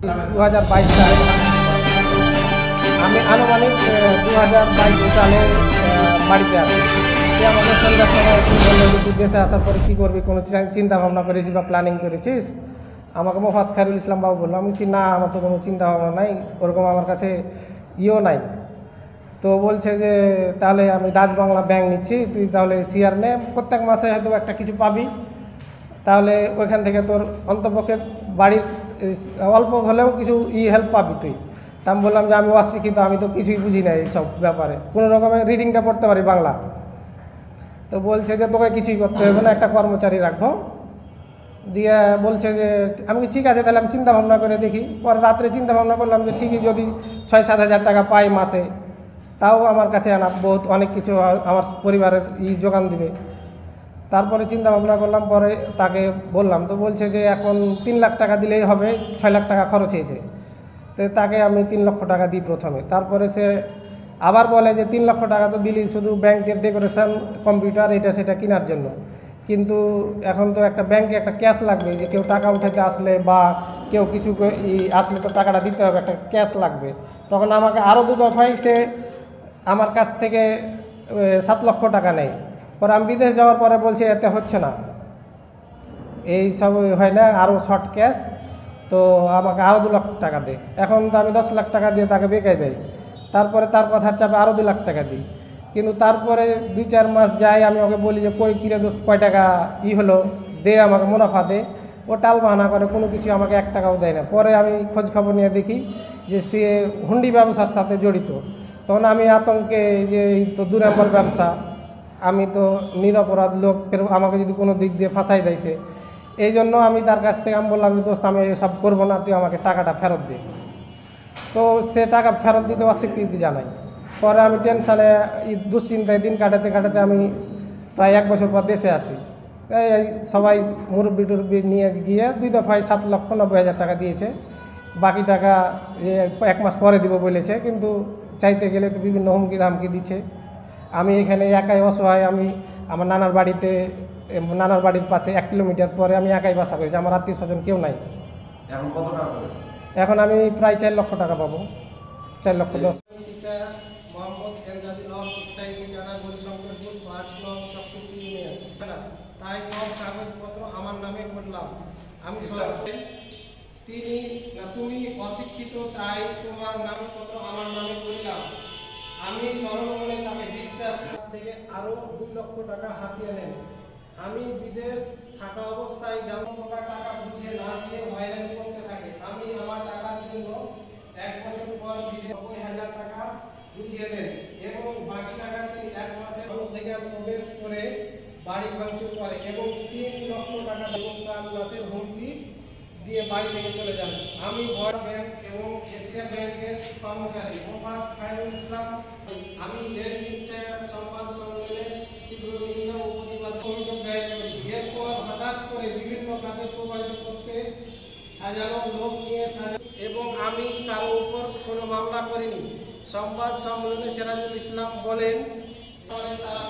2022 সালে আমি আনুমানিক 2022 সালে বাড়িতে আসি। সে আমাকে সন্ধ্যার সময় একটু বললো যে তুই দেশে আসার পরে কী করবি, কোনো চিন্তা ভাবনা করেছিস বা প্ল্যানিং করেছিস? আমাকে মোহাম্মদ খায়রুল ইসলাম বাবু বললো। আমি বলছি না, আমার তো কোনো চিন্তা ভাবনা নাই, ওরকম আমার কাছে ইও নাই। তো বলছে যে তাহলে আমি ডাচ বাংলা ব্যাংক নিচ্ছি, তুই তাহলে শেয়ার নে, প্রত্যেক মাসে হয়তো একটা কিছু পাবি, তাহলে ওইখান থেকে তোর অন্তপক্ষে বাড়ির অল্প হলেও কিছু হেল্প পাবি তুই। তা আমি বললাম যে আমি অশিক্ষিত, আমি তো কিছুই বুঝি না এইসব ব্যাপারে, কোনো রকমের রিডিংটা পড়তে পারি বাংলা। তো বলছে যে তোকে কিছুই করতে হবে না, একটা কর্মচারী রাখবো। দিয়ে বলছে যে আমি ঠিক আছে, তাহলে আমি চিন্তা ভাবনা করে দেখি। পরে রাত্রে চিন্তা ভাবনা করলাম যে ঠিকই যদি 6-7 হাজার টাকা পাই মাসে, তাও আমার কাছে বহুত অনেক কিছু আমার পরিবারের যোগান দিবে। তারপরে চিন্তা ভাবনা করলাম, পরে তাকে বললাম, তো বলছে যে এখন 3 লাখ টাকা দিলেই হবে, 6 লাখ টাকা খরচ হয়েছে। তো তাকে আমি 3 লক্ষ টাকা দিই প্রথমে। তারপরে সে আবার বলে যে 3 লক্ষ টাকা তো দিলি শুধু ব্যাংকের ডেকোরেশন, কম্পিউটার, এটা সেটা কেনার জন্য, কিন্তু এখন তো একটা ব্যাংকে একটা ক্যাশ লাগবে, যে কেউ টাকা উঠাতে আসলে বা কেউ কিছু আসলে তো টাকাটা দিতে হবে, একটা ক্যাশ লাগবে। তখন আমাকে আরও 2 দফায় সে আমার কাছ থেকে 7 লক্ষ টাকা নেয়। পরে আমি বিদেশ যাওয়ার পরে বলছি এতে হচ্ছে না, এই সব হয় না, আরও শর্ট ক্যাশ, তো আমাকে আরও 2 লাখ টাকা দে। এখন তো আমি 10 লাখ টাকা দিয়ে তাকে বেকায় দেয়। তারপরে তার কথার চাপে আরও 2 লাখ টাকা দিই। কিন্তু তারপরে 2-4 মাস যায়, আমি ওকে বলি যে কই কিরে দোস্ত, কয় টাকা হলো, দে আমাকে মুনাফা দে। ও টাল বাহানা করে, কোনো কিছু আমাকে 1 টাকাও দেয় না। পরে আমি খোঁজ খবর নিয়ে দেখি যে সে হুন্ডি ব্যবসার সাথে জড়িত। তখন আমি আতঙ্কে যে এই তো 2 নম্বর ব্যবসা, আমি তো নিরপরাধ লোক, ফের আমাকে যদি কোনো দিক দিয়ে ফাঁসাই দেয়ছে, এই জন্য আমি তার কাছ থেকে আমি বললাম যে দোস্ত আমি এসব করবো না, তুই আমাকে টাকাটা ফেরত দে। তো সে টাকা ফেরত দিতে অস্বীকৃতি জানায়। পরে আমি টেনশানে দুশ্চিন্তায় দিন কাটাতে কাটাতে আমি প্রায় 1 বছর পর দেশে আসি। এই সবাই মুরব্বি টুরব্বি নিয়ে গিয়ে 2 দফায় 7,90,000 টাকা দিয়েছে। বাকি টাকা 1 মাস পরে দিব বলেছে, কিন্তু চাইতে গেলে তো বিভিন্ন হুমকি ধামকি দিচ্ছে। আমি এখানে একাই অসহায়, আমি আমার নানার বাড়ির পাশে 1 কিলোমিটার পরে আমি একাই বাসা করেছি, আমার আত্মীয় স্বজন কেউ নাই। এখন কত টাকা করে? এখন আমি প্রায় 4 লক্ষ টাকা পাবো, 4,10,000। মোহাম্মদ এনজাদুল হক, স্থায়ী ঠিকানা গৌরীশঙ্করপুর, 5 নং শক্তিপীঠ ইউনিয়ন। তাই সব কাগজপত্র আমার নামে করলাম। আমি তুমি অশিক্ষিত, তাই তোমার নামপত্র আমার নামে করলাম। আমি সরল মনে তাকে বিশ্বাস থেকে আরো 2 লক্ষ টাকা হাতিয়ে নেন। আমি বিদেশ থাকা অবস্থায় যেমন টাকা বুঝিয়ে না দিয়ে হয়রান করতে থাকে। আমি আমার টাকার জন্য 1 বছর পর 90,000 টাকা বুঝিয়ে দেন এবং বাকি টাকা তিনি 1 মাসের মধ্যে প্রবেশ করে বাড়ি ভাঙচুর করে এবং 3 লক্ষ টাকা এবং প্রাণ নাশের হুমকি দিয়ে বাড়ি থেকে চলে যান। আমি ভয় ব্যাংক এবং এশিয়া ব্যাংকের কর্মচারী মোহাম্মদ খায়রুল ইসলাম। আমি এর মিথ্যা সংবাদ সংগ্রহের তীব্র নিন্দা ও প্রতিবাদ করি। এরপর হঠাৎ করে বিভিন্ন কাজে প্রবাহিত করতে সাজানো লোক নিয়ে এবং আমি কারো উপর কোনো মামলা করিনি। সংবাদ সম্মেলনে সিরাজুল ইসলাম বলেন, পরে তারা